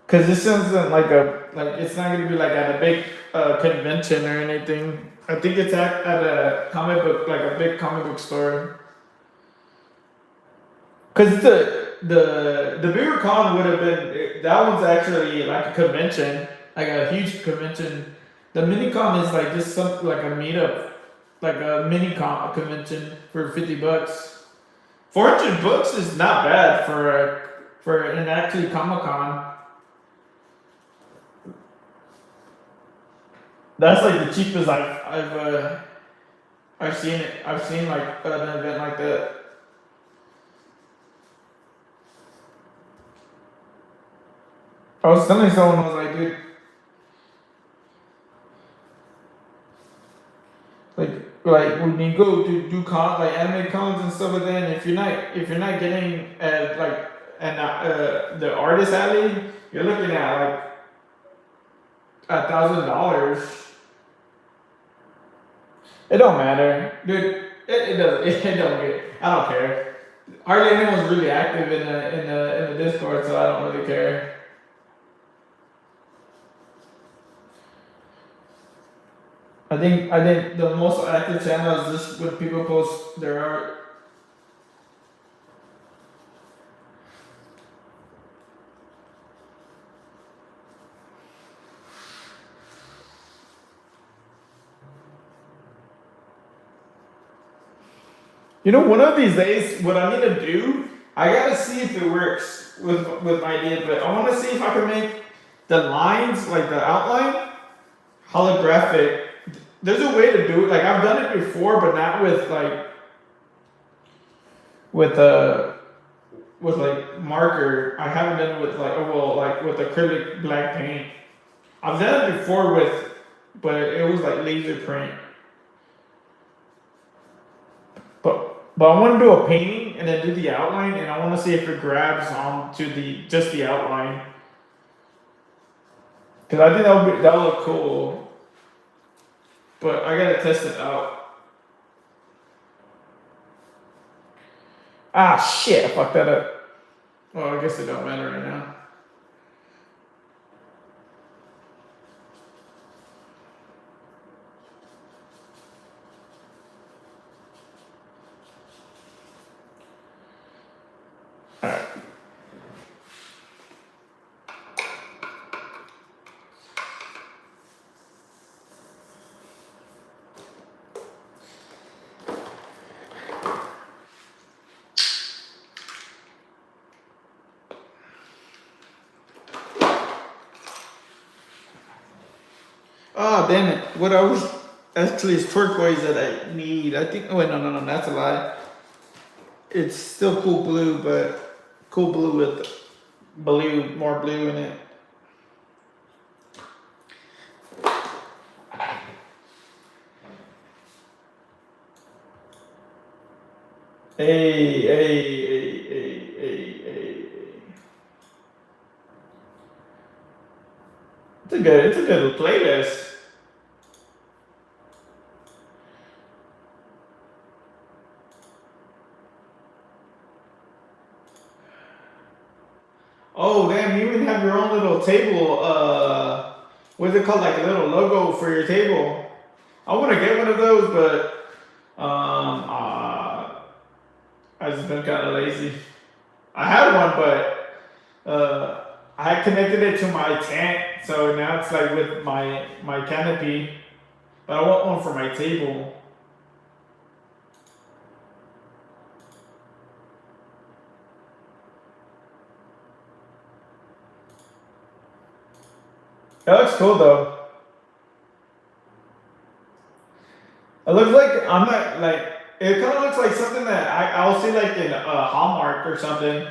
because this isn't like it's not gonna be like at a big convention or anything. I think it's at a comic book, like a big comic book store. Because the bigger con would have been that one's actually like a convention, like a huge convention. The mini con is like just something like a meetup, like a mini con convention for $50. $400 is not bad for an actually Comic Con. That's like the cheapest I've seen it. I've seen like an event like that. I was telling someone, I was like, dude, like when you go to do like anime cons and stuff like that, and if you're not getting like the artist alley, you're looking at like $1,000. It don't matter, dude. It doesn't. It don't get. I don't care. Hardly anyone's really active in the Discord, so I don't really care. I think the most active channel is just when people post their art. One of these days, what I need to do, I gotta see if it works with my idea, but I want to see if I can make the lines, like the outline, holographic. There's a way to do it. Like I've done it before, but not with like with uh with like marker. I haven't done it with like like with acrylic black paint. I've done it before but it was like laser print. But I want to do a painting and then do the outline, and I want to see if it grabs onto the outline. Cause I think that'll look cool. But I gotta test it out. Ah shit! I fucked that up. Well, I guess it don't matter right now. All right. Oh damn it! What I was actually is turquoise that I need. I think. Oh wait, no, that's a lie. It's still cool blue, but cool blue with more blue in it. Hey. It's a good playlist. Oh damn! You even have your own little table. What's it called? Like a little logo for your table. I want to get one of those, but I just been kind of lazy. I had one, but I had connected it to my tent, so now it's like with my canopy. But I want one for my table. It looks cool though. It looks like I'm not like it kind of looks like something that I'll see like in a Hallmark or something.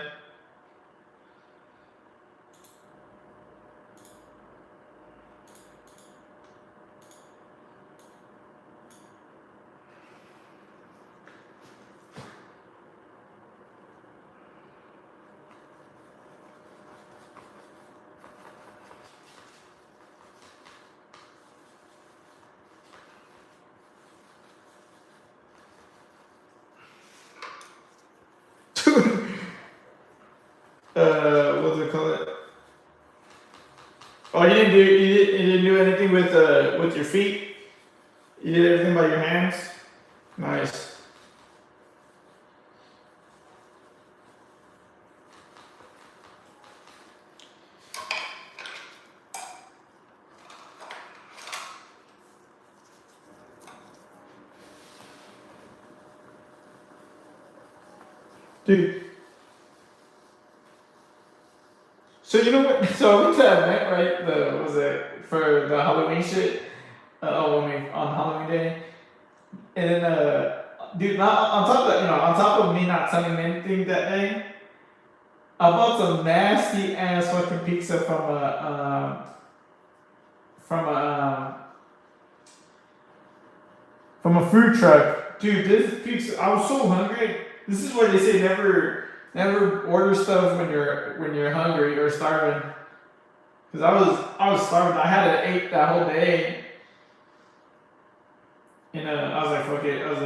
What's it called? Oh, you didn't do anything with your feet. You did everything by your hands. Nice. Dude. So you know what? So I went to that event, right? The was it for the Halloween shit? When we on Halloween day, and then dude, not on top of on top of me not selling anything that day, I bought some nasty ass fucking pizza from a from a food truck. Dude, this pizza, I was so hungry. This is why they say never order stuff when you're hungry or starving. Cause I was starving. I hadn't ate that whole day. And I was like, fuck it. I was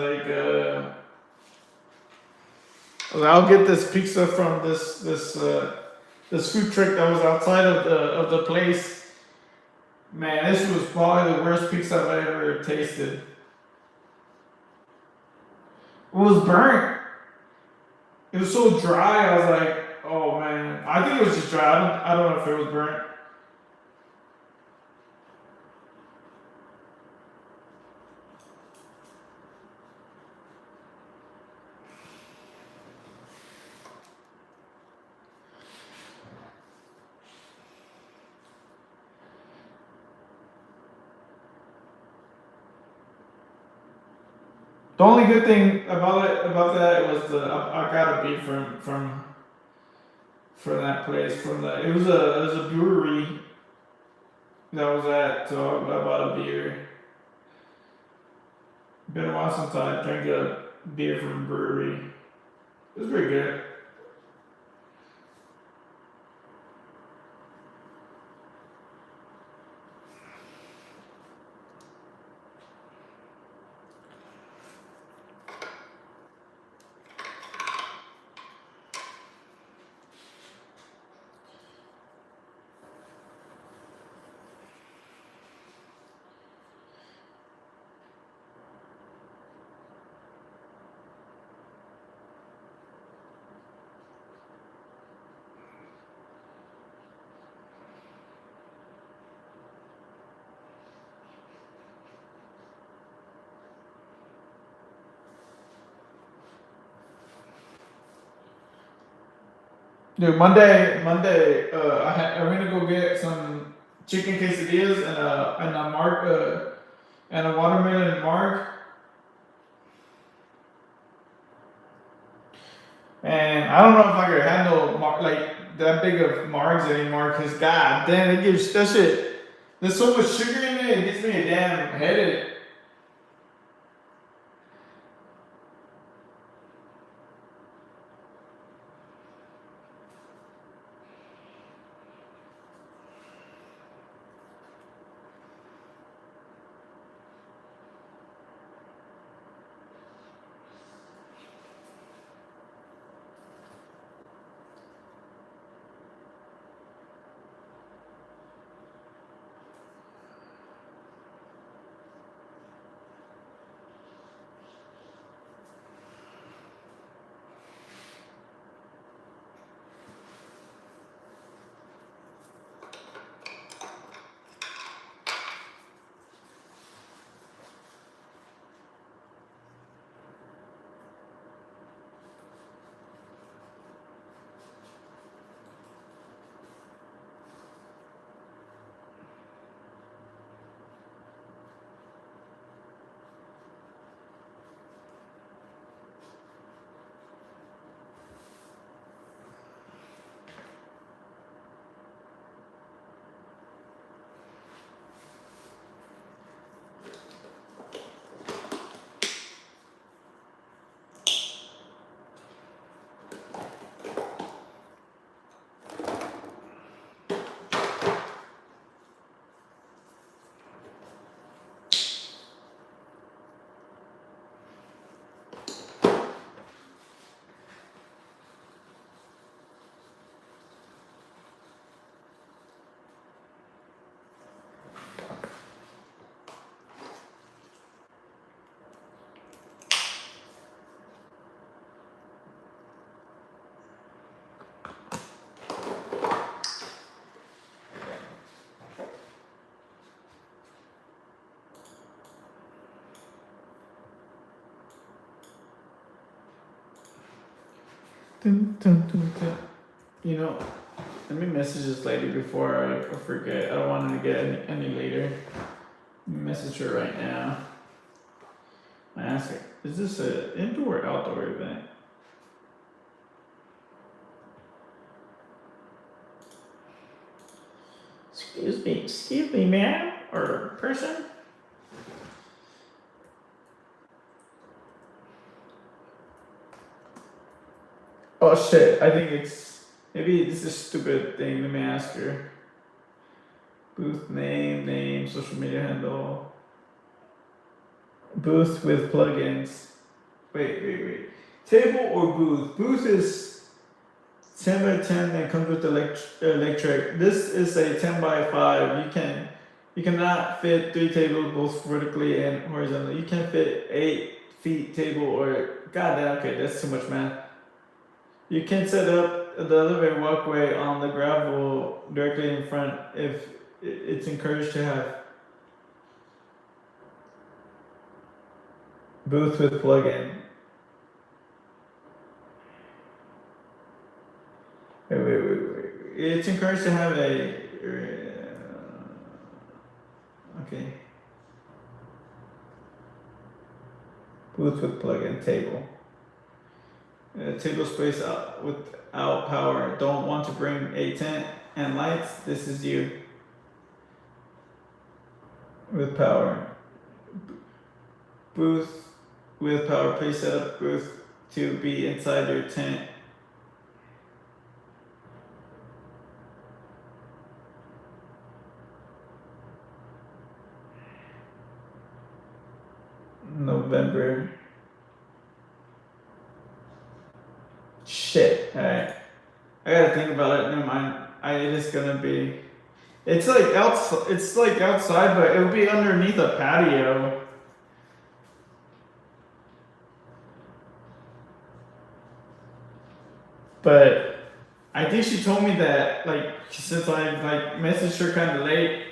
like, I'll get this pizza from this food truck that was outside of the place. Man, this was probably the worst pizza I've ever tasted. It was burnt. It was so dry. I was like, oh man. I think it was just dry. I don't know if it was burnt. The only good thing about that was I got a beer from that place it was a brewery that was at, so I bought a beer. Been a while since I drank a beer from a brewery. It was pretty good. Dude, Monday, I'm gonna go get some chicken quesadillas and a mark and a watermelon mark. And I don't know if I could handle like that big of margs anymore. Cause god damn, it gives that shit. There's so much sugar in it. It gets me a damn headache. Dun, dun, dun, dun. You know, let me message this lady before I forget. I don't want her to get any later. Let me message her right now. I ask her, is this an indoor or outdoor event? Excuse me, ma'am or person. Oh shit! I think it's maybe this is a stupid thing. Let me ask her. Booth name, social media handle. Booth with plugins. Wait. Table or booth? Booth is 10 by 10 and comes with electric. This is a 10 by 5. You cannot fit 3 tables both vertically and horizontally. You can fit 8 feet table or goddamn. Okay, that's too much math. You can set up the elevator walkway on the gravel directly in front if it's encouraged to have booth with plug-in. Wait. It's encouraged to have a okay. Booth with plug-in table. Table space out without power. Don't want to bring a tent and lights. This is you. With power. Booth with power. Please set up booth to be inside your tent. November. Shit. Alright. I gotta think about it. Never mind. It is gonna be. It's like outside, but it'll be underneath a patio. But I think she told me that since I messaged her kind of late,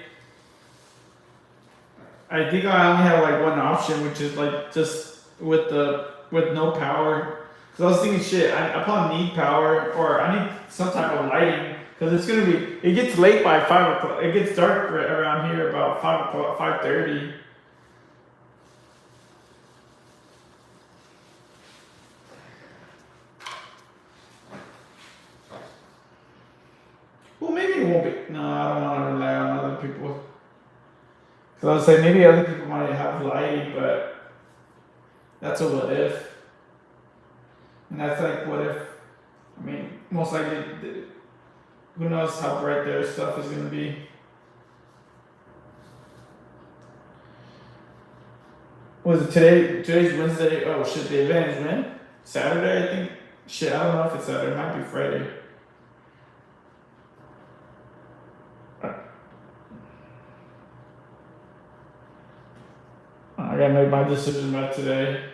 I think I only have one option, which is just with no power. Cause I was thinking, shit, I probably need power or I need some type of lighting. Cause it's gonna be. It gets late by 5 o'clock. It gets dark around here about 5 o'clock, 5:30. Well, maybe it won't be. No, I don't want to rely on other people. Cause I was saying maybe other people might have lighting, but that's a what if. And that's what if. I mean, most likely, who knows how bright their stuff is gonna be. Was it today? Today's Wednesday. Oh shit, the event is when? Saturday, I think. Shit, I don't know if it's Saturday. It might be Friday. I gotta make my decision about today.